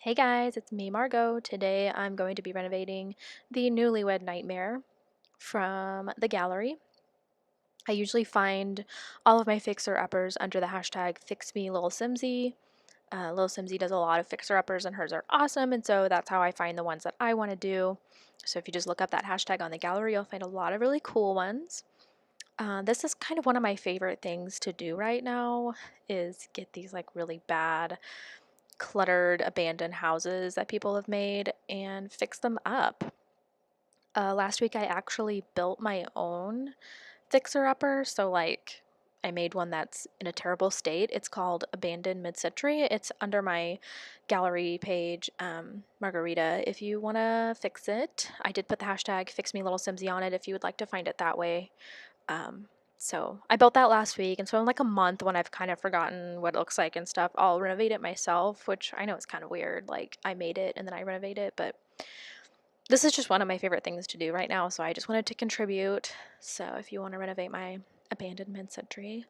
Hey guys, it's me, Margot. Today I'm going to be renovating the Newlywed Nightmare from the gallery. I usually find all of my fixer-uppers under the hashtag FixMeLilSimsy. Lil Simsy does a lot of fixer-uppers and hers are awesome, and so that's how I find the ones that I want to do. So if you just look up that hashtag on the gallery, you'll find a lot of really cool ones. This is kind of one of my favorite things to do right now is get these like really bad cluttered abandoned houses that people have made and fix them up. Last week I actually built my own fixer-upper, so like I made one that's in a terrible state. It's called Abandoned Mid-Century. It's under my gallery page, Margarita, if you want to fix it. I did put the hashtag FixMeLilSimsy on it if you would like to find it that way. Um, so I built that last week, and so in like a month when I've kind of forgotten what it looks like and stuff, I'll renovate it myself, which I know is kind of weird. Like I made it and then I renovate it, but this is just one of my favorite things to do right now, so I just wanted to contribute. So if you want to renovate my abandoned mid-century,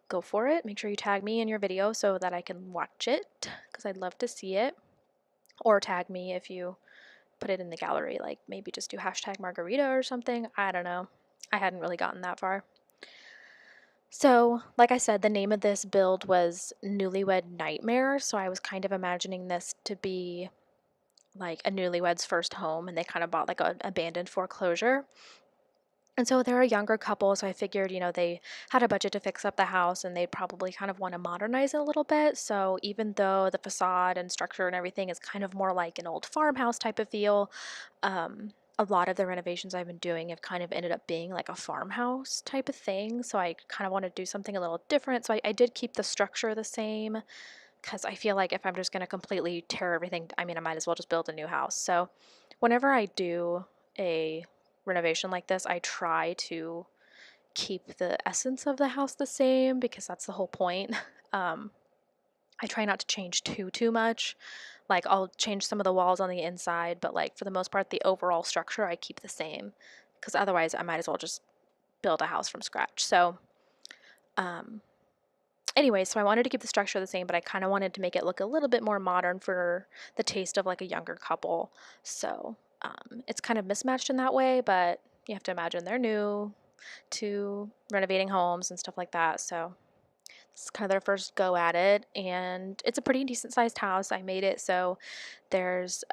go for it. Make sure you tag me in your video so that I can watch it, because I'd love to see it. Or tag me if you put it in the gallery, like maybe just do hashtag Margarita or something. I don't know. I hadn't really gotten that far. So, like I said, the name of this build was Newlywed Nightmare, so I was kind of imagining this to be like a newlywed's first home, and they kind of bought like an abandoned foreclosure. And so they're a younger couple, so I figured, they had a budget to fix up the house and they'd probably kind of want to modernize it a little bit. So even though the facade and structure and everything is kind of more like an old farmhouse type of feel, a lot of the renovations I've been doing have kind of ended up being like a farmhouse type of thing. So I kind of want to do something a little different. So I did keep the structure the same because I feel like if I'm just going to completely tear everything, I mean, I might as well just build a new house. So whenever I do a renovation like this, I try to keep the essence of the house the same because that's the whole point. Um, I try not to change too much. Like I'll change some of the walls on the inside, but like for the most part, the overall structure I keep the same because otherwise I might as well just build a house from scratch. So, um, anyway, so I wanted to keep the structure the same, but I kind of wanted to make it look a little bit more modern for the taste of like a younger couple. So, it's kind of mismatched in that way, but you have to imagine they're new to renovating homes and stuff like that. So it's kind of their first go at it, and it's a pretty decent sized house. I made it so there's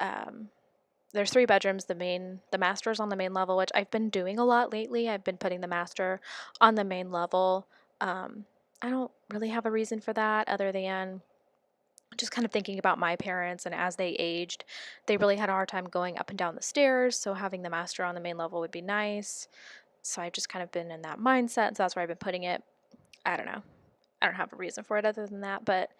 three bedrooms. The master's on the main level, which I've been doing a lot lately. I've been putting the master on the main level. Um, I don't really have a reason for that other than just kind of thinking about my parents, and as they aged, they really had a hard time going up and down the stairs, so having the master on the main level would be nice. So I've just kind of been in that mindset, so that's where I've been putting it. I don't know. I don't have a reason for it other than that, but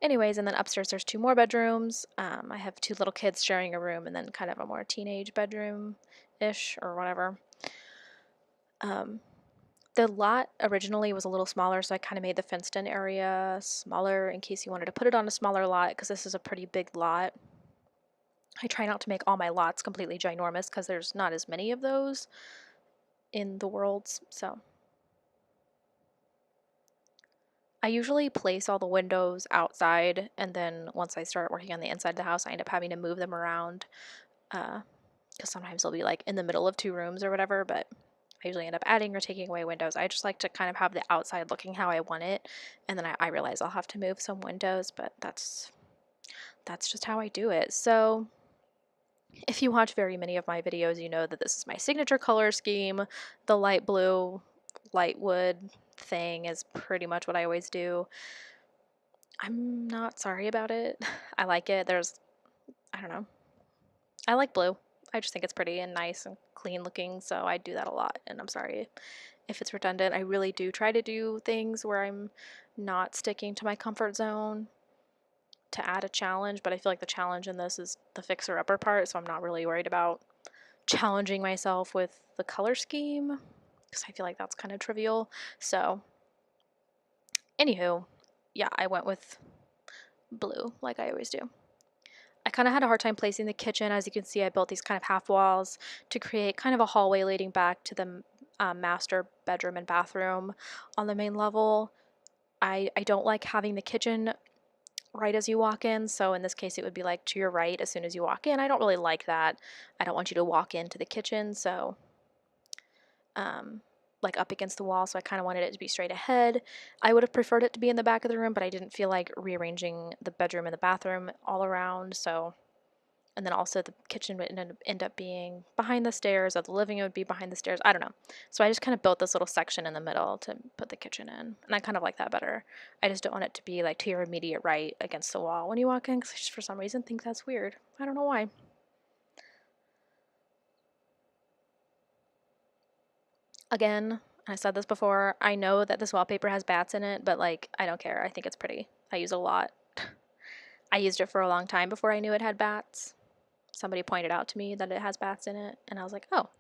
anyways, and then upstairs there's two more bedrooms. I have two little kids sharing a room, and then kind of a more teenage bedroom-ish or whatever. Um, the lot originally was a little smaller, so I kind of made the fenced-in area smaller in case you wanted to put it on a smaller lot, because this is a pretty big lot. I try not to make all my lots completely ginormous because there's not as many of those in the world, so I usually place all the windows outside, and then once I start working on the inside of the house, I end up having to move them around, because sometimes they'll be like in the middle of two rooms or whatever, but I usually end up adding or taking away windows. I just like to kind of have the outside looking how I want it, and then I realize I'll have to move some windows, but that's just how I do it. So if you watch very many of my videos, you know that this is my signature color scheme. The light blue, light wood thing is pretty much what I always do. I'm not sorry about it. I like it. I don't know. I like blue. I just think it's pretty and nice and clean looking, so I do that a lot, and I'm sorry if it's redundant. I really do try to do things where I'm not sticking to my comfort zone to add a challenge, but I feel like the challenge in this is the fixer-upper part, so I'm not really worried about challenging myself with the color scheme, because I feel like that's kind of trivial. So, anywho, yeah, I went with blue, like I always do. I kind of had a hard time placing the kitchen. As you can see, I built these kind of half walls to create kind of a hallway leading back to the master bedroom and bathroom on the main level. I don't like having the kitchen right as you walk in. So in this case, it would be like to your right as soon as you walk in. I don't really like that. I don't want you to walk into the kitchen, so like up against the wall. So I kind of wanted it to be straight ahead. I would have preferred it to be in the back of the room, but I didn't feel like rearranging the bedroom and the bathroom all around. So, and then also the kitchen would end up being behind the stairs, or the living room would be behind the stairs. I don't know. So I just kind of built this little section in the middle to put the kitchen in. And I kind of like that better. I just don't want it to be like to your immediate right against the wall when you walk in, because I just for some reason think that's weird. I don't know why. Again, I said this before, I know that this wallpaper has bats in it, but like, I don't care. I think it's pretty. I use it a lot. I used it for a long time before I knew it had bats. Somebody pointed out to me that it has bats in it, and I was like, oh,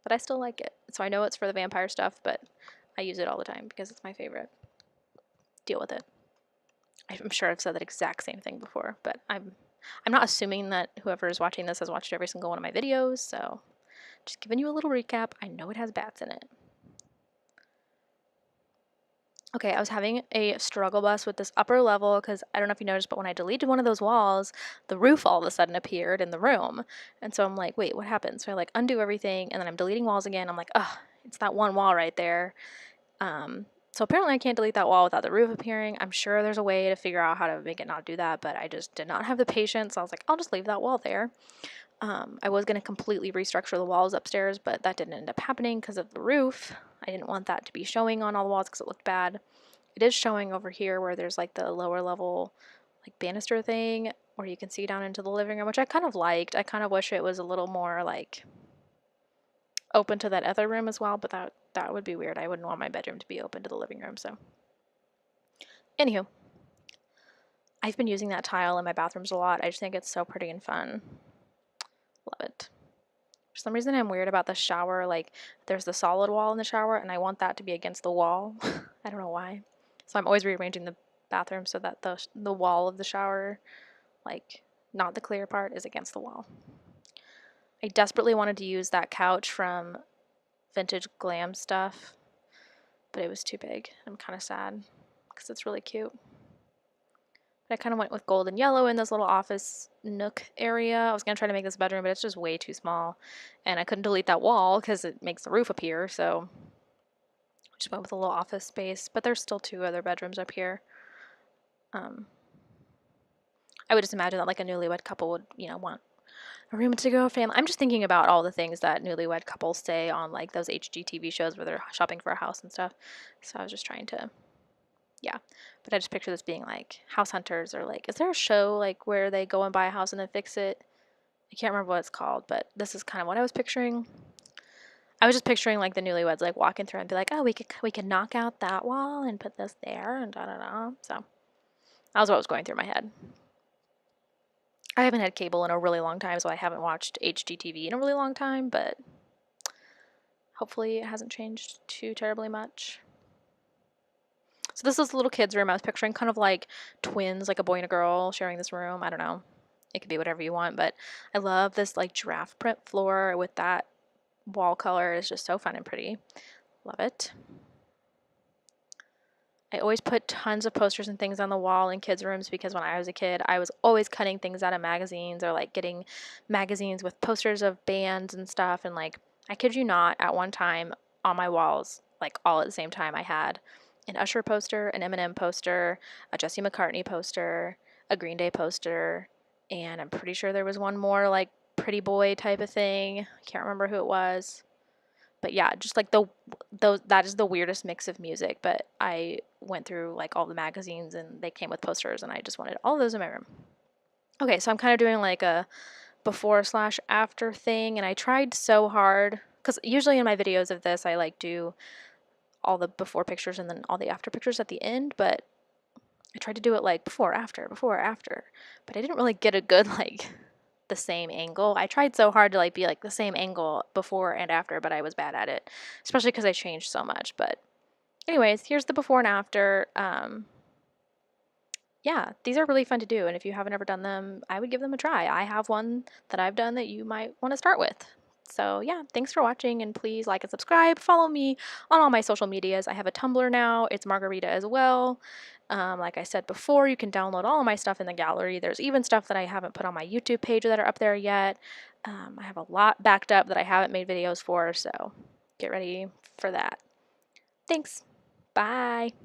but I still like it. So I know it's for the vampire stuff, but I use it all the time because it's my favorite. Deal with it. I'm sure I've said that exact same thing before, but I'm not assuming that whoever is watching this has watched every single one of my videos, so just giving you a little recap. I know it has bats in it. Okay, I was having a struggle bus with this upper level because I don't know if you noticed, but when I deleted one of those walls, the roof all of a sudden appeared in the room. And so I'm like, wait, what happened? So I like undo everything, and then I'm deleting walls again. I'm like, ugh, it's that one wall right there. So apparently I can't delete that wall without the roof appearing. I'm sure there's a way to figure out how to make it not do that, but I just did not have the patience. So I was like, I'll just leave that wall there. I was going to completely restructure the walls upstairs, but that didn't end up happening because of the roof. I didn't want that to be showing on all the walls because it looked bad. It is showing over here where there's like the lower level like banister thing where you can see down into the living room, which I kind of liked. I kind of wish it was a little more like open to that other room as well, but that would be weird. I wouldn't want my bedroom to be open to the living room, so. Anywho, I've been using that tile in my bathrooms a lot. I just think it's so pretty and fun. Love it. For some reason, I'm weird about the shower. Like, there's the solid wall in the shower, and I want that to be against the wall. I don't know why. So I'm always rearranging the bathroom so that the wall of the shower, like, not the clear part, is against the wall. I desperately wanted to use that couch from Vintage Glam Stuff, but it was too big. I'm kind of sad because it's really cute. But I kind of went with gold and yellow in this little office nook area. I was going to try to make this bedroom, but it's just way too small. And I couldn't delete that wall because it makes the roof appear, so I just went with a little office space. But there's still 2 other bedrooms up here. I would just imagine that like a newlywed couple would, want a room to go, family. I'm just thinking about all the things that newlywed couples say on like those HGTV shows where they're shopping for a house and stuff. So I was just trying to, yeah. But I just picture this being like House Hunters, or like, is there a show like where they go and buy a house and then fix it? I can't remember what it's called, but this is kind of what I was picturing. I was just picturing like the newlyweds like walking through and be like, oh, we could knock out that wall and put this there and da da da. So that was what was going through my head. I haven't had cable in a really long time, so I haven't watched HGTV in a really long time, but hopefully it hasn't changed too terribly much. So this is the little kid's room. I was picturing kind of like twins, like a boy and a girl sharing this room. I don't know. It could be whatever you want, but I love this like giraffe print floor with that wall color. It's just so fun and pretty. Love it. I always put tons of posters and things on the wall in kids' rooms because when I was a kid, I was always cutting things out of magazines or like getting magazines with posters of bands and stuff. And like, I kid you not, at one time on my walls, like all at the same time, I had an Usher poster, an Eminem poster, a Jesse McCartney poster, a Green Day poster, and I'm pretty sure there was one more like pretty boy type of thing. I can't remember who it was. But yeah, just like that is the weirdest mix of music, but I went through like all the magazines and they came with posters and I just wanted all of those in my room. Okay, so I'm kind of doing like a before/after thing, and I tried so hard because usually in my videos of this I like do all the before pictures and then all the after pictures at the end, but I tried to do it like before after, but I didn't really get a good like the same angle. I tried so hard to like be like the same angle before and after, but I was bad at it, especially because I changed so much. But anyways, here's the before and after. Yeah, these are really fun to do, and if you haven't ever done them, I would give them a try. I have one that I've done that you might want to start with. So yeah, thanks for watching, and please like and subscribe. Follow me on all my social medias. I have a Tumblr now. It's Margarita as well. Like I said before, you can download all of my stuff in the gallery. There's even stuff that I haven't put on my YouTube page that are up there yet. I have a lot backed up that I haven't made videos for, so get ready for that. Thanks. Bye.